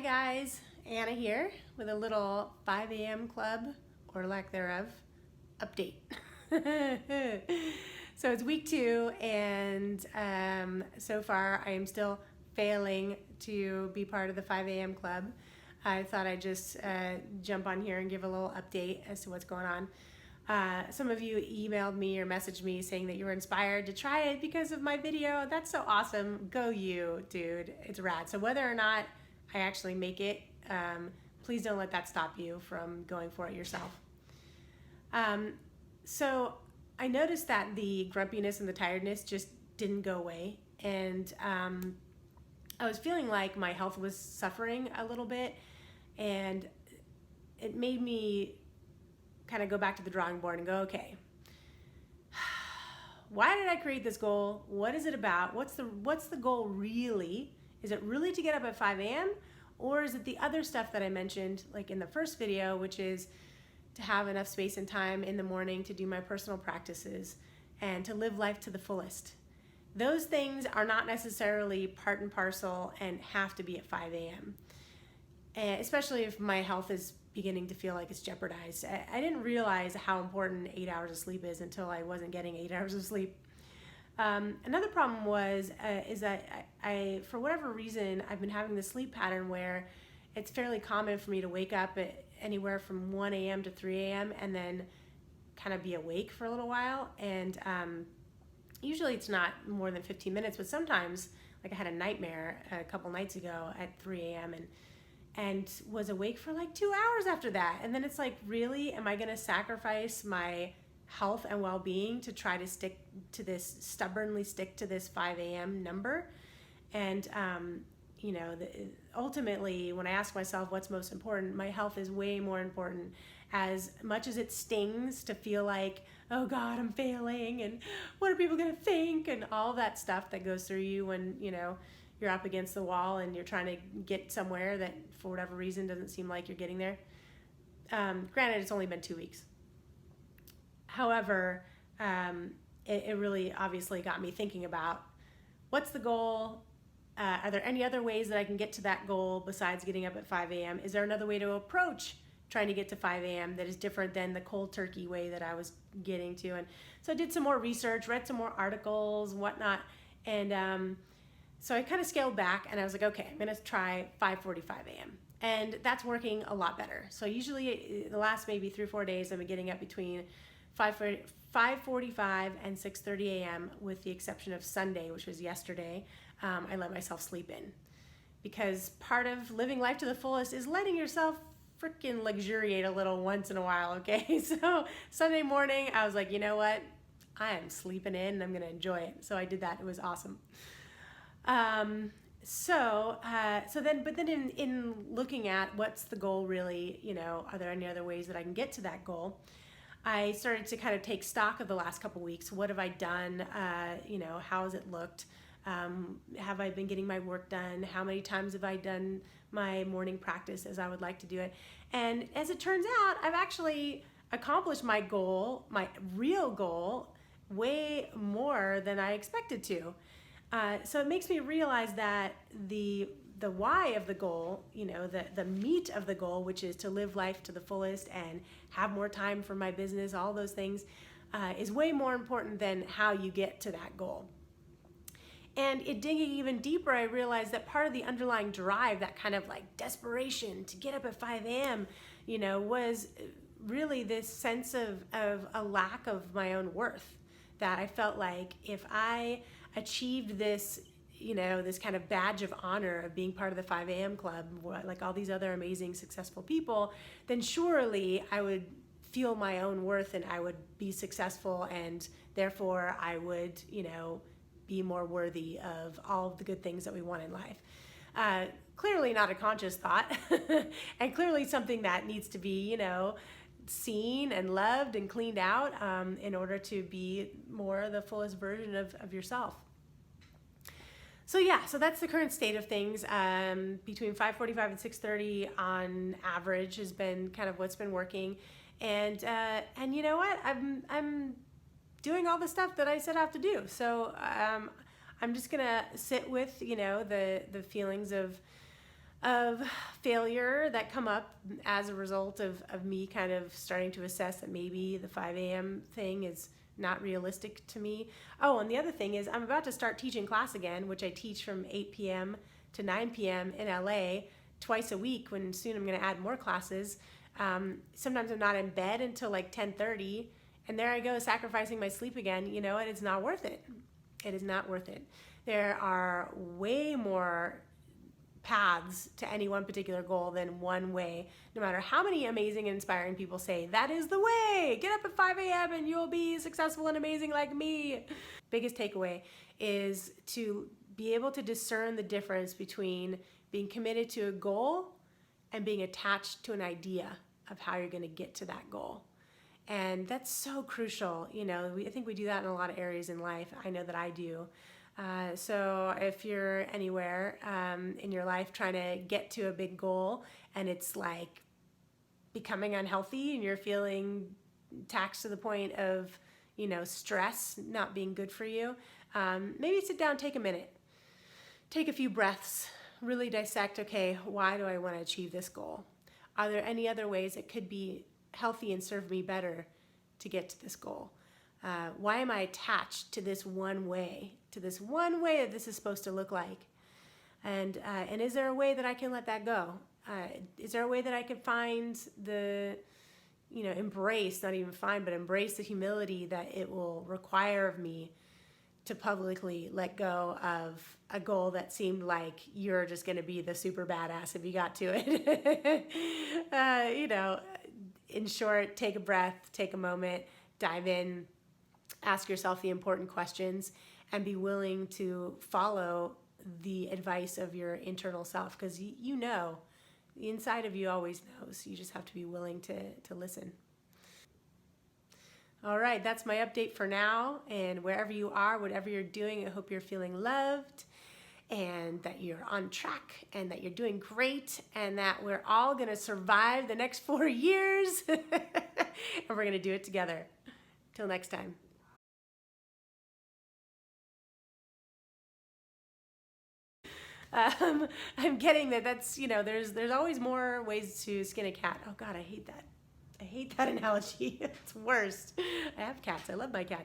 guys, Anna here with a little 5 a.m. club, or lack thereof, update. So it's week 2, and so far I am still failing to be part of the 5 a.m. club. I thought I'd just jump on here and give a little update as to what's going on. Some of you emailed me or messaged me saying that you were inspired to try it because of my video. That's so awesome. Go you, dude. It's rad. So whether or not I actually make it, please don't let that stop you from going for it yourself. So I noticed that the grumpiness and the tiredness just didn't go away. And I was feeling like my health was suffering a little bit. And it made me kind of go back to the drawing board and go, okay, why did I create this goal? What is it about? What's the goal really? Is it really to get up at 5 a.m.? Or is it the other stuff that I mentioned, like in the first video, which is to have enough space and time in the morning to do my personal practices and to live life to the fullest? Those things are not necessarily part and parcel and have to be at 5 a.m. Especially if my health is beginning to feel like it's jeopardized. I didn't realize how important 8 hours of sleep is until I wasn't getting 8 hours of sleep. Another problem is that I, for whatever reason, I've been having this sleep pattern where it's fairly common for me to wake up at anywhere from 1 a.m. to 3 a.m. and then kind of be awake for a little while. And usually it's not more than 15 minutes, but sometimes, like I had a nightmare a couple nights ago at 3 a.m. and was awake for like 2 hours after that. And then it's like, really, am I gonna sacrifice my health and well-being to try to stubbornly stick to this 5 a.m. number? And ultimately, when I ask myself what's most important, my health is way more important. As much as it stings to feel like, oh God, I'm failing, and what are people gonna think, and all that stuff that goes through you when you're up against the wall and you're trying to get somewhere that for whatever reason doesn't seem like you're getting there. Granted, it's only been 2 weeks. However, it really obviously got me thinking about what's the goal? Are there any other ways that I can get to that goal besides getting up at 5 a.m.? Is there another way to approach trying to get to 5 a.m. that is different than the cold turkey way that I was getting to? And so I did some more research, read some more articles, whatnot, and so I kind of scaled back and I was like, okay, I'm gonna try 5:45 a.m. And that's working a lot better. So usually the last maybe 3 or 4 days, I've been getting up between 5:45 and 6:30 a.m. with the exception of Sunday, which was yesterday. I let myself sleep in, because part of living life to the fullest is letting yourself freaking luxuriate a little once in a while, okay? So Sunday morning, I was like, you know what? I am sleeping in and I'm gonna enjoy it. So I did that. It was awesome. But then in looking at what's the goal really, are there any other ways that I can get to that goal? I started to kind of take stock of the last couple weeks. What have I done? How has it looked? Have I been getting my work done? How many times have I done my morning practice as I would like to do it? And as it turns out, I've actually accomplished my goal, my real goal, way more than I expected to. So it makes me realize that the why of the goal, the meat of the goal, which is to live life to the fullest and have more time for my business, all those things, is way more important than how you get to that goal. And digging even deeper, I realized that part of the underlying drive, that kind of like desperation to get up at 5 a.m., was really this sense of a lack of my own worth. That I felt like if I achieved this, this kind of badge of honor of being part of the 5 a.m. club, like all these other amazing, successful people, then surely I would feel my own worth and I would be successful, and therefore I would, be more worthy of all of the good things that we want in life. Clearly not a conscious thought, and clearly something that needs to be, seen and loved and cleaned out in order to be more the fullest version of yourself. So that's the current state of things. Between 5:45 and 6:30 on average has been kind of what's been working. And you know what? I'm doing all the stuff that I set out to do. So I'm just gonna sit with the feelings of of failure that come up as a result of me kind of starting to assess that maybe the 5 a.m. thing is not realistic to me. Oh, and the other thing is I'm about to start teaching class again, which I teach from 8 p.m. to 9 p.m. in LA twice a week, when soon I'm going to add more classes. Sometimes I'm not in bed until like 10:30, and there I go sacrificing my sleep again. You know, and it's not worth it. It is not worth it. There are way more paths to any one particular goal than one way. No matter how many amazing and inspiring people say, that is the way, get up at 5 a.m. and you'll be successful and amazing like me. Biggest takeaway is to be able to discern the difference between being committed to a goal and being attached to an idea of how you're going to get to that goal. And that's so crucial. You know, I think we do that in a lot of areas in life. I know that I do. So if you're anywhere in your life trying to get to a big goal and it's like becoming unhealthy and you're feeling taxed to the point of, you know, stress not being good for you, maybe sit down, take a minute, take a few breaths, really dissect, okay, why do I want to achieve this goal? Are there any other ways it could be healthy and serve me better to get to this goal? Why am I attached to this one way that this is supposed to look like? And is there a way that I can let that go? Is there a way that I can find the, you know, embrace, not even find, but embrace the humility that it will require of me to publicly let go of a goal that seemed like you're just going to be the super badass if you got to it? You know, in short, take a breath, take a moment, dive in, ask yourself the important questions, and be willing to follow the advice of your internal self, because you know, the inside of you always knows. You just have to be willing to listen. All right, that's my update for now. And wherever you are, whatever you're doing, I hope you're feeling loved and that you're on track and that you're doing great and that we're all going to survive the next 4 years and we're going to do it together. Till next time. I'm getting that that's, you know, there's always more ways to skin a cat. Oh God, I hate that. I hate that analogy. It's worst. I have cats. I love my cats.